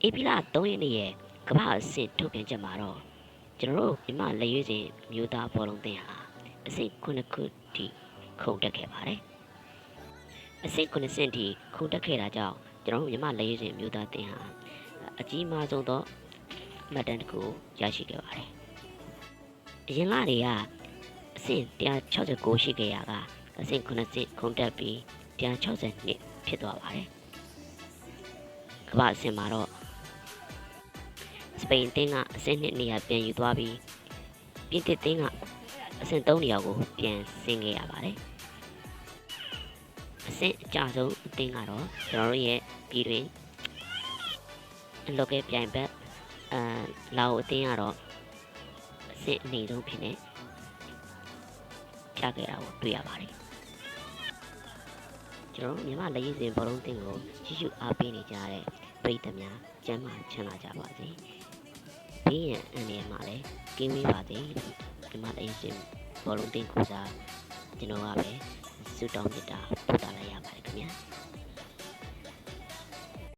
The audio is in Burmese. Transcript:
ဧပြီလ3ရက်နေ့ရဲ့ကမ္ဘာအဆင့်ထုတ်ပြန်ချက်မှာတော့ကျွန်တော်တို့မြန်မာလက်ရွေးစင်မျိုးသားဘောလုံးသင်းဟာအဆင့်9ခုထိခုန်တက်ခဲ့ပါတယ်အဆင့်9ဆင့်ထိခုန်တက်ခဲ့တာကြောင့်ကျွန်တော်တို့မြန်မာလက်ရွေးစင်မျိုးသားသင်းဟာအကြီးမားဆုံးသောမှတ်တမ်းတစ်ခုရရှိခဲ့ပါတယ်အရင်လတွေကအဆင့်169ရှိခဲ့ရာကအဆင့်9ဆင့်ခုန်တက်ပြီး162ဖြစ်သွားပါတယ်ကမ္ဘာအဆင့်မှာတော့စပိန်တင်းကအဆင့်2နေရာပြန်ယူသွားပြီးပြင်သစ်တင်းကအဆင့်3နေရာကိုပြန်ဆင်းခဲ့ရပါတယ်အဆင့်အကျဆုံးအသင်းကတော့ကျွန်တော်တို့ရဲ့ပြည်တွင်လောကပြိုင်ဘက်လာအိုအသင်းကတော့အဆင့်အနည်းဆုံးဖြစ်နေပြခဲ့တာကိုတွေ့ရပါတယ်ကျွန်တော်မြန်မာလက်ရည်စင်ဘောလုံးတင်ကိုကြည့်ရှုအားပေးနေကြတဲ့ပရိသတ်များကျမ်းမာချမ်းသာကြပါစေဘေးရန်အန္တရာယ်မှာလည်းကင်းဝေးပါစေမြန်မာလက်ရည်စင်ဘောလုံးတင်ကိုစားကျွန်တော်ကပဲဆုတောင်းမေတ္တာပို့သလိုက်ရပါတယ်ခင်ဗျာ